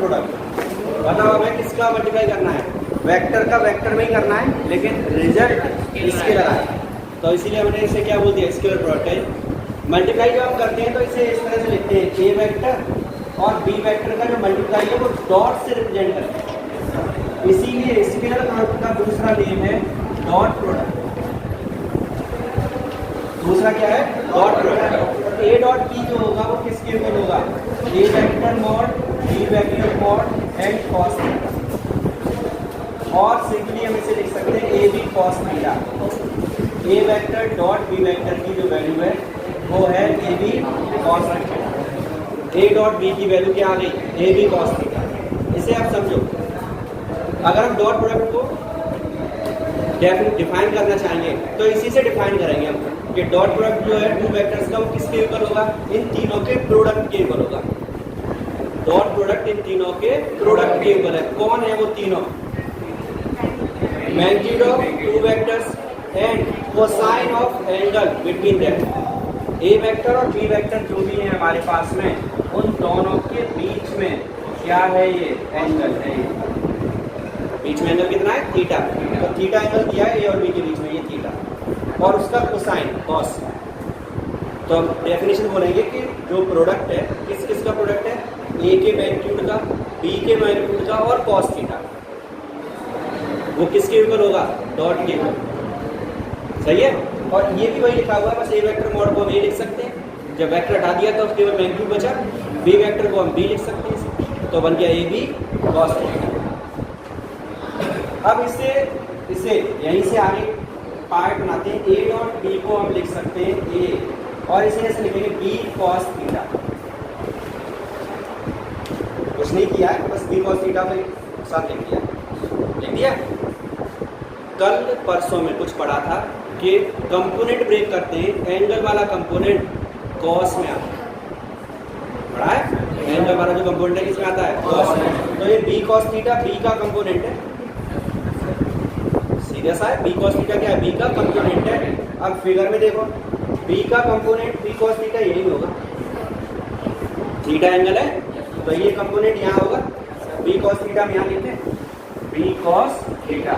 Product. बताओ हमें किसका मल्टीप्लाई करना है, वेक्टर का वेक्टर में ही करना है, लेकिन रिजल्ट स्केलर आए, तो इसीलिए हमने इसे क्या बोल दिया, स्केलर प्रोडक्ट है। मल्टीप्लाई जब हम करते हैं तो इसे इस तरह से लिखते हैं, ए वेक्टर और बी वेक्टर का जो मल्टीप्लाई है वो डॉट से रिप्रेजेंट करते हैं, इसीलिए स्केलर प्रोडक्ट का दूसरा नेम है डॉट प्रोडक्ट। दूसरा क्या है, dot product. A dot B जो होगा वो किसके इक्वल होगा, A vector mod B vector mod and cos theta, और सिंपली हम इसे लिख सकते हैं A B cos theta. A vector dot B vector की जो वैल्यू है वो है A B cos theta. A dot B की वैल्यू क्या आ गई, ए बी कॉस थीटा। इसे आप समझो, अगर हम डॉट प्रोडक्ट को डिफाइन करना चाहेंगे तो इसी से डिफाइन करेंगे हम कि डॉट प्रोडक्ट जो है टू वेक्टर्स का वो किसके इक्वल होगा, इन तीनों के प्रोडक्ट के इक्वल होगा। डॉट प्रोडक्ट इन तीनों के प्रोडक्ट के इक्वल है। कौन है वो तीनों, magnitude of two vectors and cosine of angle between them. A vector और बी वेक्टर जो भी है हमारे पास में, उन दोनों के बीच में क्या है, ये एंगल है। बीच में एंगल कितना है, थीटा। तो थीटा एंगल दिया है ए और बी के बीच में, ये थीटा, और उसका कोसाइन कॉस। तो हम डेफिनेशन बोलेंगे कि जो प्रोडक्ट है किस किस का प्रोडक्ट है, ए के मैग्नीट्यूड का, बी के मैग्नीट्यूड का और कॉस थीटा, वो किसके इक्वल होगा, डॉट के इक्वल। सही है। और ये भी वही लिखा हुआ है, बस ए वेक्टर मॉड को हम ए लिख सकते हैं, जब वेक्टर हटा दिया तो केवल मैग्नीट्यूड बचा, बी वेक्टर को हम बी लिख सकते हैं, तो बन गया ए बी कॉस थीटा। अब इसे यहीं से आगे पार्ट बनाते हैं, ए डॉट बी को हम लिख सकते हैं ए, और इसे ऐसे लिखेंगे बी कॉस थीटा। कुछ नहीं किया है, बस बी कॉस थीटा में साथ लिख दिया। कल परसों में कुछ पढ़ा था कि कंपोनेंट ब्रेक करते हैं, एंगल वाला कंपोनेंट कॉस में आता है, पढ़ा है। एंगल वाला जो कंपोनेंट है किसमें आता है, कॉस में। तो ये बी कॉस थीटा बी का कंपोनेंट है, जैसा है। बी कॉस थीटा क्या है, बी का कंपोनेंट है। अब फिगर में देखो, बी का कंपोनेंट बी कॉस थीटा यही होगा, थीटा एंगल है तो ये कंपोनेंट यहाँ होगा, बी कॉस थीटा हम यहाँ लिखते हैं, बी कॉस थीटा।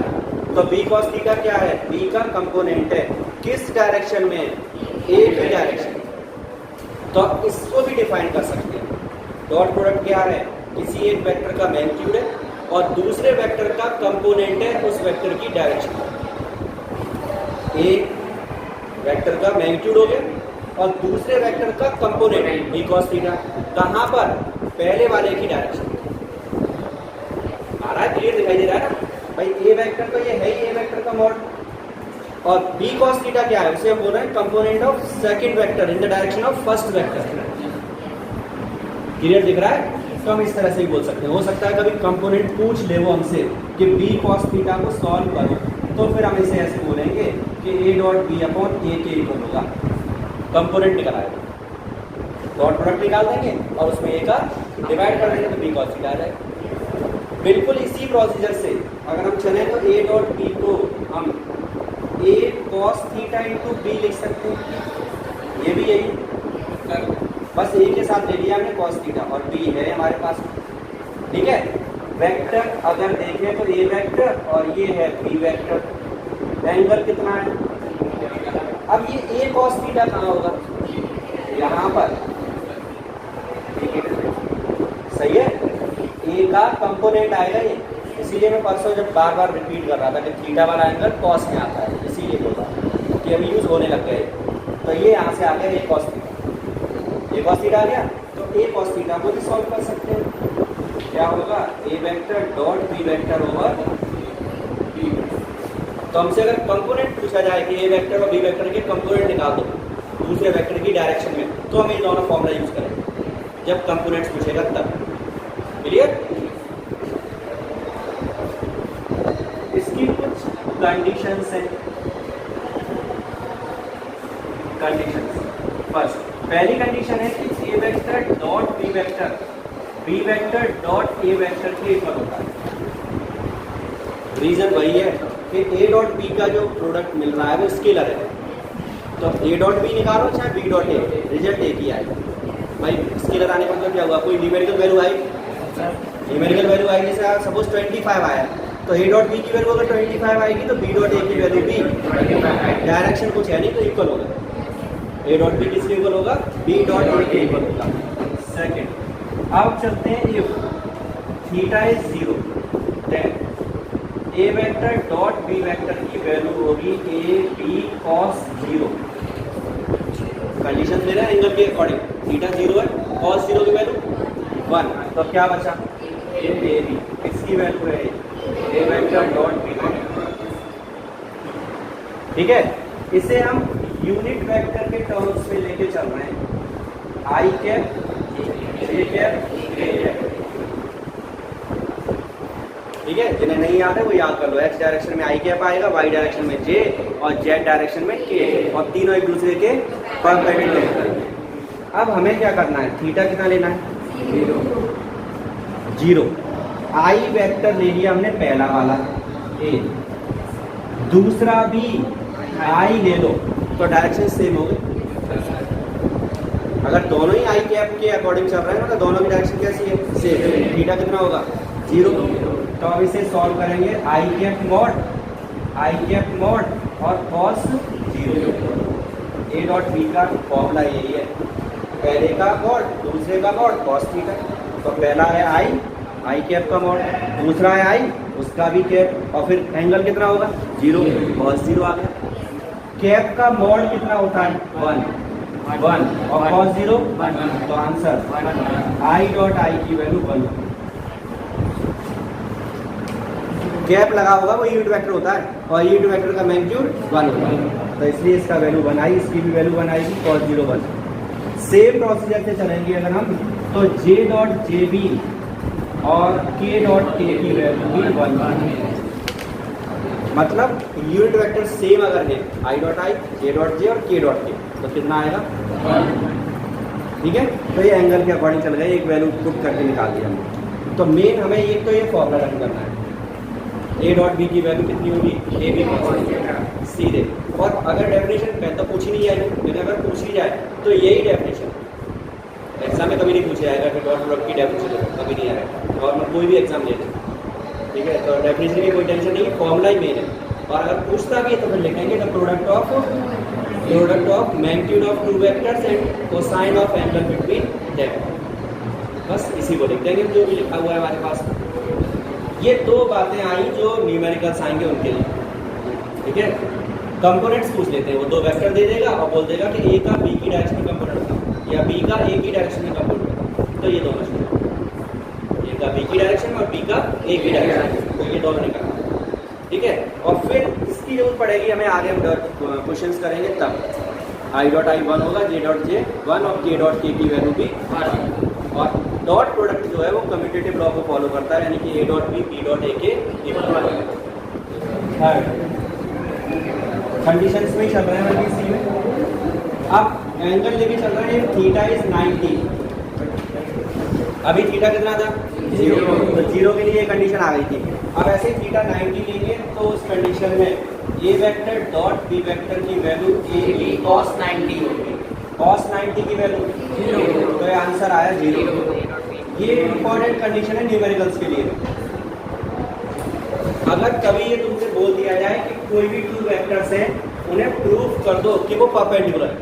तो बी कॉस थीटा क्या है, बी का कंपोनेंट है, किस डायरेक्शन में, ए की डायरेक्शन। तो इसको भी डिफाइन कर सकते हैं। डॉट प्रोडक्ट क्या है, किसी एक वेक्टर का मैग्नीट्यूड है और दूसरे वेक्टर का कंपोनेंट है उस वेक्टर की डायरेक्शन। एक वेक्टर का मैग्नीट्यूड हो गया और दूसरे वेक्टर का कंपोनेंट बी कॉस थीटा, कहाँ पर, पहले वाले की डायरेक्शन। आ रहा है, क्लियर दिखाई दे रहा है ना भाई। ए वेक्टर तो ये है ही ए वेक्टर का मॉड, और बी कॉस थीटा क्या है, उसे हम बोल रहे हैं component of second vector in the direction of first vector. Clear दिख रहा है। तो हम इस तरह से ही बोल सकते हैं। हो सकता है कभी कंपोनेंट पूछ ले वो हमसे कि बी कॉस थीटा को सॉल्व करो, तो फिर हम इसे ऐसे बोलेंगे कि ए डॉट बी अपॉन ए के इक्वल होगा, कंपोनेंट निकल आएगा, डॉट प्रोडक्ट निकाल देंगे और उसमें ए का डिवाइड कर देंगे तो बी कॉस थीटा आ जाएगा। बिल्कुल इसी प्रोसीजर से अगर हम चले तो ए डॉट बी को हम ए कॉस थीटा इंटू बी लिख सकते हैं, ये भी यही, बस ए के साथ ले लिया हमने कॉस थीटा और बी है हमारे पास, ठीक है। वेक्टर अगर देखें तो ए वेक्टर और ये है बी वेक्टर, एंगल कितना है, अब ये ए कॉस थीटा कहाँ होगा, यहाँ पर, सही है। ए का कंपोनेंट आएगा ये, इसीलिए मैं परसों जब बार बार रिपीट कर रहा था कि थीटा वाला एंगल कॉस में आता है, इसीलिए बोल रहा कि अभी यूज होने लग गए। तो ये यहाँ से आ गया ए कॉस थीटा, ए कॉस थीटा आ गया, तो ए कॉस थीटा को भी सॉल्व कर सकते हैं। क्या होगा, A vector dot B vector over B. तो हमसे अगर कंपोनेंट पूछा जाए कि ए वेक्टर और बी वेक्टर के कंपोनेंट निकाल दो दूसरे वेक्टर की डायरेक्शन में, तो हम ये दोनों फॉर्मूला यूज करेंगे जब कंपोनेंट्स पूछेगा तब। क्लियर। इसकी कुछ कंडीशंस हैं। कंडीशंस, फर्स्ट, पहली कंडीशन है कि A vector dot B vector dot A vector के इक्वल होता है। रीजन वही है कि ए डॉट बी का जो प्रोडक्ट मिल रहा है वो स्केलर है, तो ए डॉट बी निकालो चाहे बी डॉट ए, रिजल्ट एक ही आएगा। भाई स्केलर आने का मतलब क्या हुआ, कोई न्यूमेरिकल वैल्यू आई, न्यूमेरिकल वैल्यू आएगी, जैसे सपोज 25 आया तो ए डॉट बी की वैल्यू अगर 25 आएगी तो बी डॉट ए की वैल्यू भी डायरेक्शन कुछ है नहीं तो इक्वल होगा। ए डॉट बी किसके इक्वल होगा? बी डॉट ए के इक्वल होगा। सेकंड, अब चलते हैं if theta is 0 then A vector dot B vector की वैल्यू होगी ए बी कॉस 0। कंडीशन ले रहे हैं एंगल के अकॉर्डिंग, थीटा 0 है, कॉस 0 की वैल्यू 1, तो क्या बचा? ए बी, किसकी वैल्यू है? ए वेक्टर डॉट बी वेक्टर। ठीक है, इसे हम यूनिट वेक्टर के टर्म्स में लेके चल रहे हैं, आई कैप जे कैप के कैप। ठीक है, जिन्हें नहीं याद है वो याद कर लो। एक्स डायरेक्शन में आई कैप आएगा, वाई डायरेक्शन में जे और जेड डायरेक्शन में के, और तीनों एक दूसरे के परपेंडिकुलर। अब हमें क्या करना है? थीटा कितना लेना है? 0। आई वेक्टर ले लिया हमने पहला वाला ए, दूसरा भी आई ले लो तो डायरेक्शन सेम हो गई। अगर दोनों ही आई कैप के अकॉर्डिंग चल रहे हैं ना तो दोनों की डायरेक्शन कैसी है? सेम। थीटा कितना होगा? 0। तो अब इसे सॉल्व करेंगे, आई कैप मॉड और कॉस 0। ए डॉट बी का फॉर्मूला यही है, पहले का मॉड दूसरे का मॉड कॉस थीटा। तो पहला है आई कैप का मॉड, दूसरा है आई उसका भी कैप, और फिर एंगल कितना होगा? 0, कॉस 0 आ गया। कैप का मॉड कितना होता है? 1 और कॉस 0 1, तो आंसर आई डॉट आई की वैल्यू 1। कैप लगा होगा वो यूनिट वेक्टर होता है और यूनिट वेक्टर का मैग्नीट्यूड 1 होता है, तो इसलिए इसका वैल्यू 1 आई, इसकी भी वैल्यू 1 आएगी, कॉस 0 1। सेम प्रोसीजर से चलेंगे अगर हम, तो जे डॉट जे बी और के डॉट के की वैल्यू भी 1। मतलब यूनिट वेक्टर सेम अगर है, I dot I, J dot J और के डॉट के, तो कितना आएगा? 1। ठीक है, तो ये एंगल के अकॉर्डिंग चल गए, एक वैल्यू पुट करके निकाल दिया हमने। तो मेन हमें एक तो ये फॉर्मूला रन करना है, ए डॉट बी की वैल्यू कितनी होगी? ए बी कॉस सीधे। और अगर डेफिनेशन पहले तो पूछी नहीं जाएगी, लेकिन अगर पूछी जाए तो यही डेफिनेशन एग्जाम में कभी नहीं पूछा जाएगा कि डॉट प्रोडक्ट की डेफिनेशन कभी नहीं आएगा, और मैं कोई भी एग्जाम ले लें। ठीक है, तो डेफिनेशन की कोई टेंशन नहीं, फॉर्मूला ही मेन है। और अगर पूछता भी है तो फिर लिखेंगे the product of magnitude of two vectors and cosine of angle between them. बस इसी को लिख देंगे जो भी लिखा हुआ है हमारे पास। ये दो बातें आई जो न्यूमेरिकल्स आएंगे उनके लिए। ठीक है, कंपोनेंट्स पूछ लेते हैं, वो दो वेक्टर दे देगा और बोल देगा कि ए का बी की डायरेक्शन में कंपोनेंट था या बी का ए की डायरेक्शन में कंपोनेंट था, तो ये दोनों चाहिए, ए का बी की डायरेक्शन और बी का ए की डायरेक्शन, तो ये दोनों निकालना। ठीक है, और फिर इसकी जरूरत पड़ेगी हमें, आगे हम क्वेश्चंस करेंगे तब। आई डॉट आई 1 होगा, जे डॉट जे 1 और के डॉट के की वैल्यू भी 1। और डॉट प्रोडक्ट जो है वो कम्यूटेटिव लॉ को फॉलो करता है, यानी कि A dot B dot A के इक्वल है। कंडीशंस में ही चल रहे हैं बल्कि इसी में। अब एंगल लेके चल रहे हैं, थीटा इज 90। अभी थीटा कितना था? 0, तो 0 के लिए कंडीशन आ गई थी। अब ऐसे थीटा 90 लेंगे तो उस कंडीशन में ए वेक्टर डॉट बी वेक्टर की वैल्यू ए बी कॉस 90 होगी। कॉस 90 की वैल्यू 0, तो ये आंसर आया 0। ये इंपॉर्टेंट कंडीशन है न्यूमेरिकल्स के लिए। अगर कभी ये तुमसे बोल दिया जाए कि कोई भी टू वेक्टर्स हैं उन्हें प्रूफ कर दो कि वो परपेंडिकुलर है,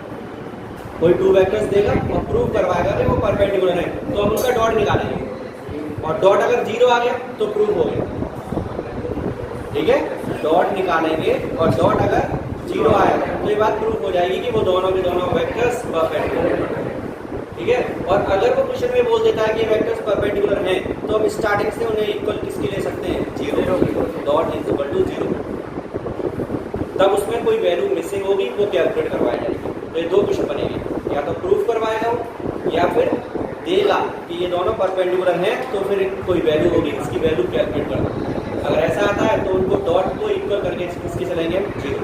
कोई टू वेक्टर्स देगा और प्रूफ करवाएगा कि वो परपेंडिकुलर है, तो हम उसका डॉट निकालेंगे, और डॉट अगर 0 आ गया तो प्रूफ हो गया। ठीक है, डॉट निकालेंगे और डॉट अगर 0 आया तो ये बात प्रूफ हो जाएगी कि वो दोनों के दोनों वेक्टर्स परपेंडिकुलर हैं। ठीक है, और अगर वो क्वेश्चन में बोल देता है कि वेक्टर्स परपेंडिकुलर हैं तो हम स्टार्टिंग से उन्हें इक्वल किसकी ले सकते हैं? 0, डॉट इज इक्वल टू 0। तब उसमें कोई वैल्यू मिसिंग होगी वो कैलकुलेट करवाई जाएगी। तो ये दो क्वेश्चन बनेंगे, या तो प्रूफ करवाएगा या फिर देगा कि ये दोनों परपेंडिकुलर हैं तो फिर कोई वैल्यू होगी, इसकी वैल्यू कैलकुलेट करना। अगर ऐसा आता है तो उनको डॉट को इक्वल करके किसके चलेंगे? 0।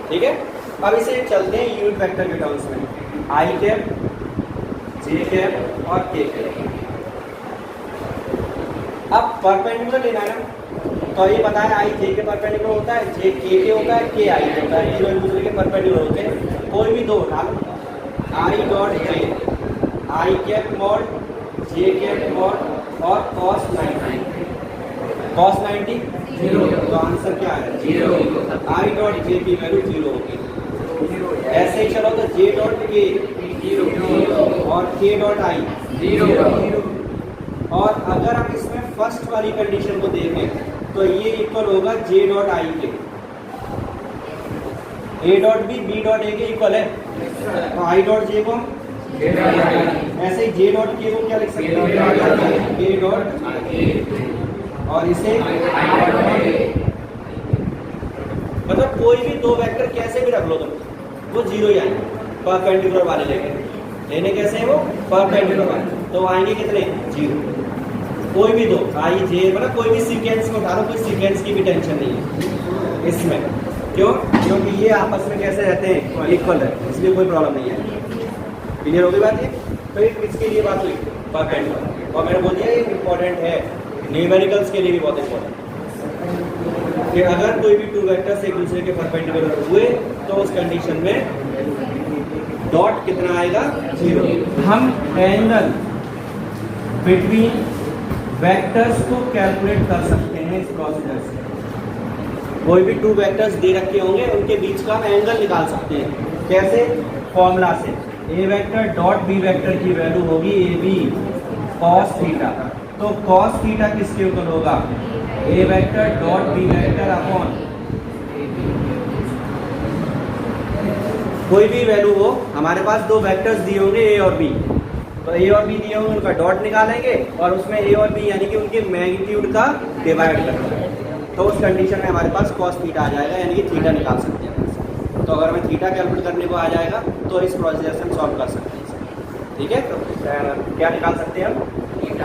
ठीक है, अब इसे चलते हैं यूनिट वेक्टर के टर्म्स में, आई कैप, जे कैप और के कैप। अब परपेंडिकुलर लेना है ना, तो ये बताया आई जे के परपेंडिकुलर होता है, जे के होता है, के आई होता है, तीनों एक दूसरे के परपेंडिकुलर होते हैं। कोई भी दो उठा लो, I dot J, I cap mod, J cap mod और cos 90। cos 90 0, तो आंसर क्या है 0। I डॉट जे की वैल्यू 0 होगी। ऐसे ही चलो तो J डॉट के 0 और K डॉट I 0। और अगर हम इसमें फर्स्ट वाली कंडीशन को देखें तो ये इक्वल होगा J डॉट I के। A dot B dot A के इक्वल है, तो I डॉट J को ऐसे ही J डॉट K को क्या लिख सकते हैं A डॉट और इसे मतलब कोई भी दो वेक्टर कैसे भी रख लो तुम, वो जीरो ही आएंगे परपेंडिकुलर वाले लेने कैसे हैं वो परपेंडिकुलर वाले, तो आएंगे कितने जीरो। कोई भी दो आई जे मतलब कोई भी सीक्वेंस में उठा लो, कोई सीक्वेंस की भी टेंशन नहीं है इसमें, क्यों? क्योंकि ये आपस में कैसे रहते हैं इक्वल है, इसलिए कोई प्रॉब्लम नहीं है। क्लियर हो गई बात ये? तो इसके लिए बात हुई परपेंडिकुलर, और मैंने बोल दिया ये इंपॉर्टेंट है न्यूमेरिकल्स के लिए भी बहुत इंपॉर्टेंट कि अगर कोई भी टू वेक्टर्स एक दूसरे के परपेंडिकुलर हुए तो उस कंडीशन में डॉट कितना आएगा 0। हम एंगल बिटवीन वेक्टर्स को कैलकुलेट कर सकते हैं इस प्रोसीजर से। कोई भी टू वेक्टर्स दे रखे होंगे उनके बीच का हम एंगल निकाल सकते हैं। कैसे? फॉर्मूला से A vector dot B vector की वैल्यू होगी ए बी कॉस थीटा, तो कॉस थीटा किसके इक्वल होगा A vector dot B vector upon कोई भी वैल्यू हो। हमारे पास दो वेक्टर्स दिए होंगे ए और बी, तो ए और बी दिए होंगे उनका डॉट निकालेंगे और उसमें ए और बी यानी कि उनके मैग्नीट्यूड का डिवाइड करेंगे, तो उस कंडीशन में हमारे पास कॉस थीटा आ जाएगा, यानी कि थीटा निकाल सकते हैं। तो अगर हमें थीटा कैलकुलेट करने को आ जाएगा तो इस प्रोसीजर से हम सॉल्व कर सकते हैं। ठीक है, तो क्या निकाल सकते हैं हम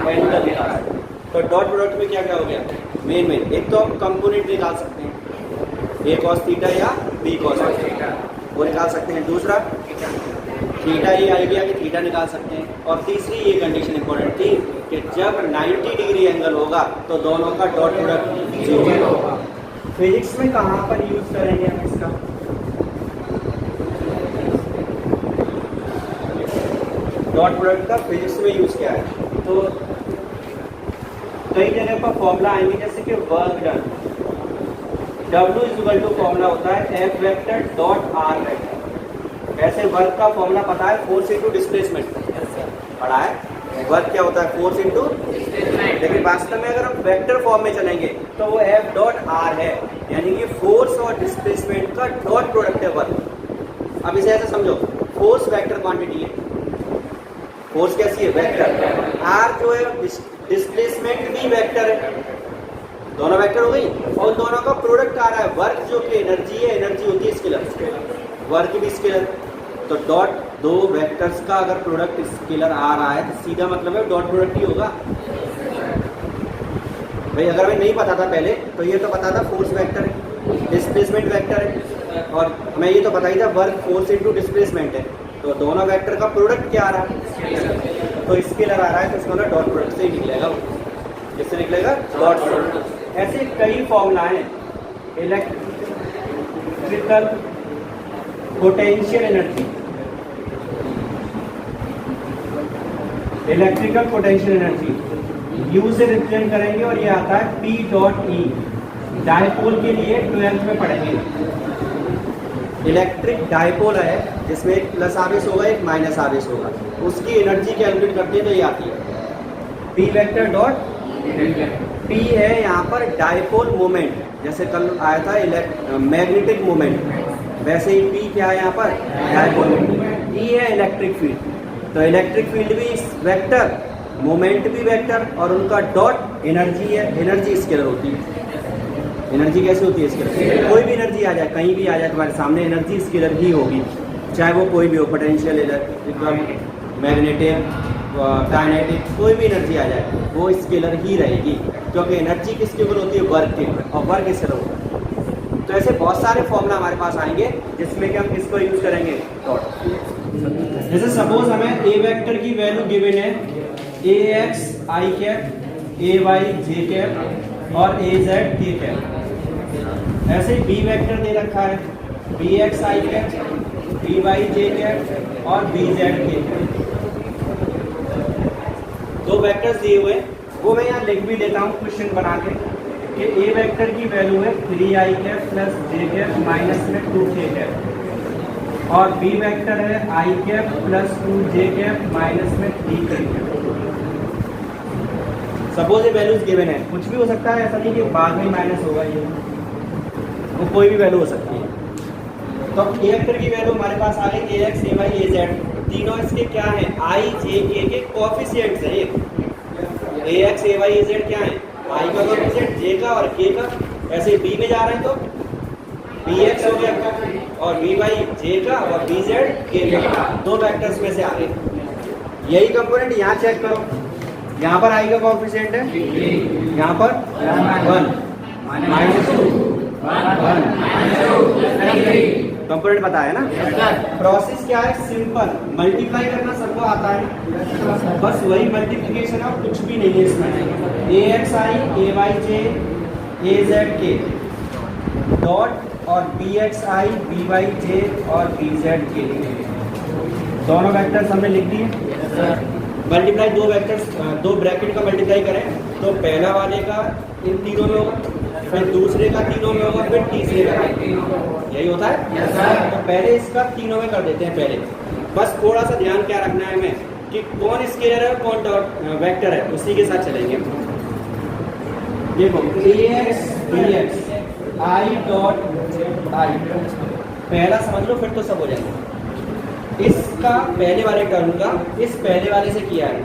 एंगल निकाल सकते हैं। तो डॉट प्रोडक्ट में क्या क्या हो गया मेन एक तो हम कंपोनेंट निकाल सकते हैं ए कॉस थीटा या बी कॉस थीटा, वो निकाल सकते हैं। दूसरा थीटा ये आई गया कि थीटा निकाल सकते हैं। और तीसरी ये कंडीशन इंपॉर्टेंट थी कि जब 90 डिग्री एंगल होगा तो दोनों का डॉट प्रोडक्ट 0 होगा। फिजिक्स में कहाँ पर यूज करेंगे हम इसका? डॉट प्रोडक्ट का फिजिक्स में यूज क्या है? तो कई जगह पर फॉर्मूला आएंगे, जैसे कि work done W equal to formula होता है F vector dot R vector. ऐसे वर्क का फॉर्मूला पता है फोर्स इनटू डिस्प्लेसमेंट पढ़ा है। वर्क क्या होता है? Force into displacement. लेकिन वास्तव में अगर हम वेक्टर फॉर्म में चलेंगे तो वो F डॉट R है, यानी कि फोर्स और डिस्प्लेसमेंट का डॉट प्रोडक्ट है वर्क। अब इसे ऐसे समझो, फोर्स वेक्टर क्वांटिटी है, फोर्स कैसी है? वेक्टर। R जो है डिस्प्लेसमेंट भी वेक्टर है, दोनों वेक्टर हो गई, और दोनों का प्रोडक्ट आ रहा है वर्क जो कि एनर्जी है, एनर्जी होती है स्केलर, वर्क भी स्केलर। तो डॉट दो वेक्टर्स का अगर प्रोडक्ट स्केलर आ रहा है तो सीधा मतलब है डॉट प्रोडक्ट ही होगा। भाई अगर हमें नहीं पता था पहले तो ये तो पता था फोर्स वेक्टर है, डिस्प्लेसमेंट वेक्टर है, और हमें ये तो पता ही था वर्क फोर्स इनटू डिस्प्लेसमेंट है। तो दोनों वेक्टर का प्रोडक्ट क्या आ रहा है? तो स्केलर आ रहा है, तो इसका मतलब डॉट प्रोडक्ट से ही निकलेगा। किससे निकलेगा? Dot product. ऐसे कई फॉर्मूला हैं। Electrical potential energy, electrical potential energy you से रिप्रेजेंट करेंगे और ये आता है P डॉट E। डायपोल के लिए 12th में पढ़ेंगे। इलेक्ट्रिक डायपोल है जिसमें एक प्लस आवेश होगा एक माइनस आवेश होगा, उसकी एनर्जी कैलकुलेट करते हैं तो ये आती है P वेक्टर डॉट P है यहाँ पर डायपोल मोमेंट, जैसे कल आया था मैग्नेटिक मोमेंट, वैसे ही P क्या है यहाँ पर? Dipole moment. E है इलेक्ट्रिक फील्ड, तो इलेक्ट्रिक फील्ड भी वेक्टर, मोमेंट भी वेक्टर, और उनका डॉट एनर्जी है, एनर्जी स्केलर होती है। एनर्जी कैसे होती है? स्केलर। कोई भी एनर्जी आ जाए, कहीं भी आ जाए तुम्हारे सामने, एनर्जी स्केलर ही होगी, चाहे वो कोई भी हो, पोटेंशियल, इलेक्ट्रिकल, मैग्नेटिक, काइनेटिक, कोई भी एनर्जी आ जाए वो स्केलर ही रहेगी, क्योंकि एनर्जी किसके इक्वल होती है? वर्क के, और वर्क स्केलर होता है। तो ऐसे बहुत सारे फॉर्मूला हमारे पास आएंगे जिसमें कि हम किसको यूज करेंगे? डॉट। जैसे सपोज हमें ए वेक्टर की वैल्यू गिवन है ax i cap, ay j cap और az k कैप। ऐसे ही बी वेक्टर दे रखा है bx i cap, by j cap और bz k कैप। दो वेक्टर्स दिए हुए, वो मैं यहाँ लिख भी देता हूँ क्वेश्चन बना के कि ए वेक्टर की वैल्यू है 3i कैप प्लस जे कैप माइनस में 2k कैप और बी वेक्टर है i cap plus 2j cap minus में 3k कैप। सपोज ये वैल्यूज गिवन है, कुछ भी हो सकता है, ऐसा नहीं कि बाद में माइनस होगा, ये वो कोई भी वैल्यू हो सकती है। तो ए वेक्टर की वैल्यू हमारे पास आ गई ax ay az, तीनों इसके क्या है i j k के कोएफिशिएंट्स हैं। ये ax ay az क्या है, i का कोएफिशिएंट j का और k का। ऐसे b में जा रहे हैं तो bx हो गया और by j का और bz k का, दो वेक्टर्स में से आ गए। यही कंपोनेंट यहाँ चेक करो, यहाँ पर i का कोएफिशिएंट है, यहाँ पर 1 -2 1 कंपोनेंट बताया ना। प्रोसेस क्या है, सिंपल मल्टीप्लाई करना सबको आता है, बस वही मल्टीप्लिकेशन है, कुछ भी नहीं है इसमें। ax i ay j az k dot और bx i by j और bz k, दोनों वेक्टर्स हमने लिख दिए। मल्टीप्लाई दो वेक्टर्स, दो ब्रैकेट का मल्टीप्लाई करें तो पहला वाले का इन तीनों में होगा, फिर दूसरे का तीनों में होगा, फिर तीसरे का। यही होता है। तो पहले इसका तीनों में कर देते हैं पहले। बस थोड़ा सा ध्यान क्या रखना है हमें कि कौन स्केलर है और कौन डॉट वेक्टर है, उसी के साथ चलेंगे। देखो ax bx i dot i पहला समझ लो, फिर तो सब हो जाएगा। इसका पहले वाले टर्म का इस पहले वाले से किया है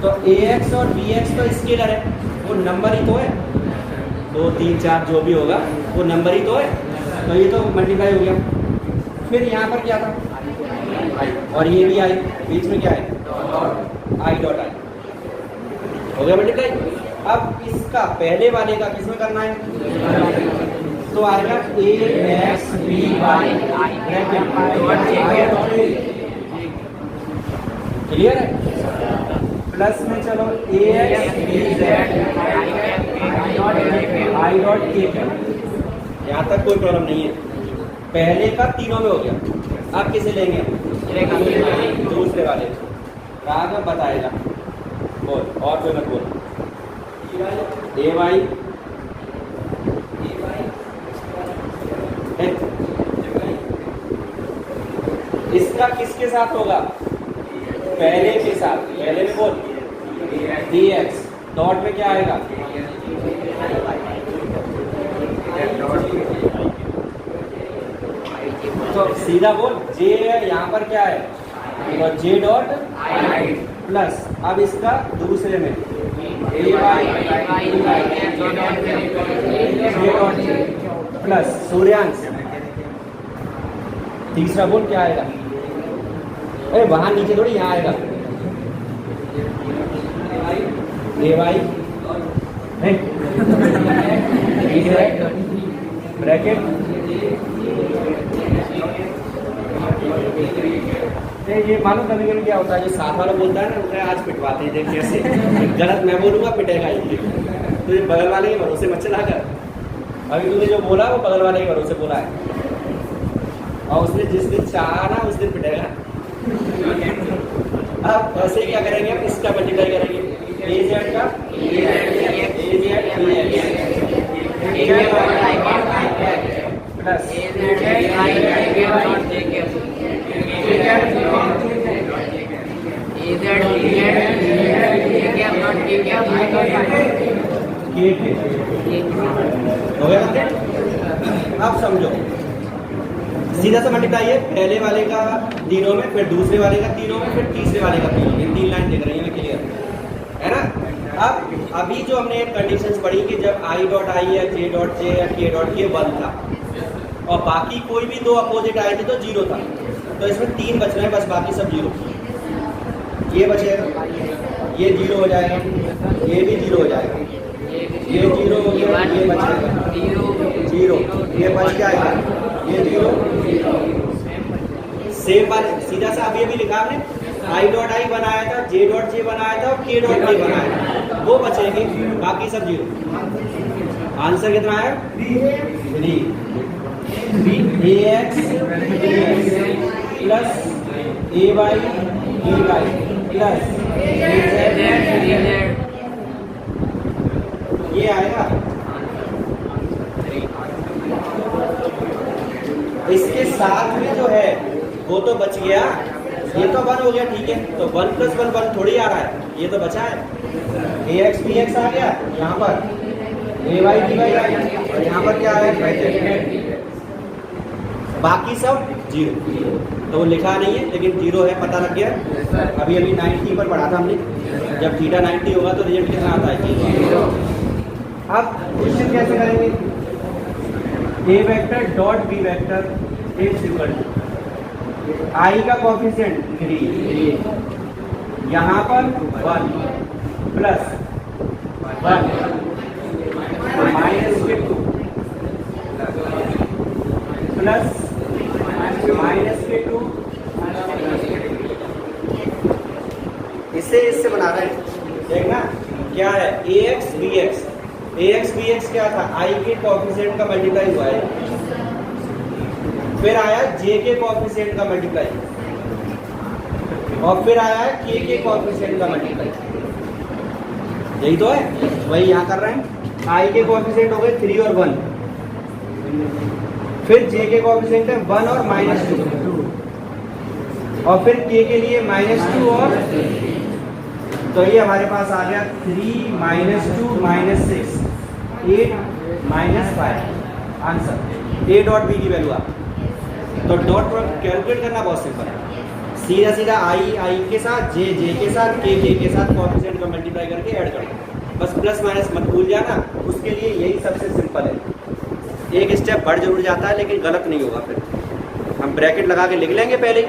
तो ax और bx तो स्केलर है, वो नंबर ही तो है, 2 3 4 जो भी होगा वो नंबर ही तो है, तो ये तो मल्टीप्लाई हो गया। फिर यहाँ पर क्या था i, और ये भी i, बीच में क्या है i डॉट i, हो गया मल्टीप्लाई। अब इसका पहले वाले का किसमें करना है, तो आएगा ax by क्लियर है। प्लस में चलो ax bz i dot k, यहाँ तक कोई प्रॉब्लम नहीं है। पहले का तीनों में हो गया। अब किसे लेंगे, दूसरे वाले। राग में बताएगा, बोल और कोई मत बोल। ay इसका किसके साथ होगा, पहले के साथ, पहले में बोल dx डॉट में क्या आएगा, तो सीधा बोल j है, यहाँ पर क्या है तो j डॉट प्लस, अब इसका दूसरे में प्लस सूर्यांश, तीसरा बोल क्या आएगा, अरे वहां नीचे थोड़ी, यहाँ आएगा ब्रैकेट। ये मालूम कभी कभी क्या होता है, जो साथ वाला बोलता है ना, उसे आज पिटवाते हैं, देख कैसे गलत मैं बोलूंगा पिटेगा ये, तो ये बगल वाले के भरोसे मत चला कर। अभी तूने जो बोला वो बगल वाले के भरोसे बोला है, और उसने जिस दिन चाहा ना उस दिन पिटेगा। अब ऐसे क्या करेंगे, हम इसका मल्टीप्लाई करेंगे, az का अब समझो, सीधा सा मल्टीप्लाई है, पहले वाले का तीनों में, फिर दूसरे वाले का तीनों में, फिर तीसरे वाले का तीनों में, 3 लाइन दिख रही है, क्लियर है ना। अब अभी जो हमने कंडीशंस पढ़ी कि जब i डॉट i या j डॉट j या k डॉट k 1 था और बाकी कोई भी दो अपोजिट आए थे तो 0 था, तो इसमें 3 बच रहे हैं बस, बाकी सब 0। ये बचेगा, ये 0 हो जाएगा, ये भी 0 हो जाएगा, ये 0 हो गया, ये बचेगा 0, ये बच जाएगा, ये 0 सेम वाले। सीधा सा अभी लिखा हमने, i डॉट i बनाया था, j डॉट j बनाया था और k डॉट k बनाया था, वो बचेंगे, बाकी सब 0। आंसर कितना है 3। ax plus ay by plus ये आएगा। इसके साथ में जो है वो तो बच गया, ये तो 1 हो गया, ठीक है। तो 1 + 1 1 थोड़ी आ रहा है, ये तो बचा है। ax bx आ गया, यहाँ पर ay dy आ गया, और यहाँ पर क्या है ब्रैकेट, बाकी सब 0। तो वो लिखा नहीं है लेकिन 0 है, पता लग गया। अभी 90 पर पढ़ा था हमने, जब थीटा 90 होगा तो रिजल्ट कितना आता है 0। अब क्वेश्चन कैसे करेंगे, a vector dot b vector is equal to i का कोफिशिएंट 3, यहाँ पर 1 प्लस 1 माइनस 2 प्लस माइनस 2, इससे बना रहे हैं, देखना क्या है ax bx क्या था, i के कोफिशिएंट का मल्टीप्लाई हुआ है, फिर आया j के कोफिशिएंट का मल्टीप्लाई, और फिर आया है k के कोफिशिएंट का मल्टीप्लाई। यही तो है, वही यहाँ कर रहे हैं। i के कोफिशिएंट हो गए 3 और 1, फिर j के कोफिशिएंट है 1 और -2, और फिर k के लिए -2 और, तो ये हमारे पास आ गया 3 -2 -6 8 -5 आंसर। a डॉट b की वैल्यू आ, तो डॉट प्रोडक्ट कैलकुलेट करना बहुत सिंपल है, सीधा सीधा i के साथ j के साथ k के साथ कोएफिशिएंट को मल्टीप्लाई करके ऐड कर दो, बस प्लस माइनस मत भूल जाना। उसके लिए यही सबसे सिंपल है, एक स्टेप बढ़ जरूर जाता है लेकिन गलत नहीं होगा। फिर हम ब्रैकेट लगा के लिख लेंगे पहले ही,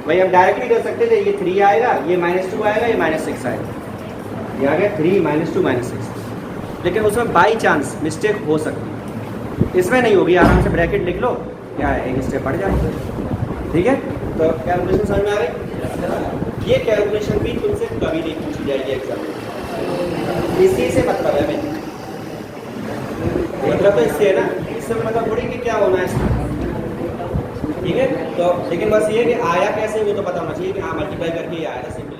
भाई हम डायरेक्ट भी कर सकते थे, ये 3 आएगा, ये -2 आएगा, ये -6 आएगा, ये आ गया 3 -2 -6, लेकिन उसमें बाई चांस मिस्टेक हो सकती है, इसमें नहीं होगी। आराम से ब्रैकेट लिख लो, क्या है एक स्टेप बढ़ जाए, ठीक है। तो कैलकुलेशन समझ में आ गई, ये कैलकुलेशन भी तुमसे कभी नहीं पूछी जाएगी एग्जाम में, इसी से मतलब है भाई, मतलब तो इससे है ना, इससे मतलब थोड़ी कि क्या होना है इसमें, ठीक है। तो लेकिन बस ये कि आया कैसे वो तो पता होना चाहिए कि हाँ मल्टीप्लाई करके ही आया था सिंपल।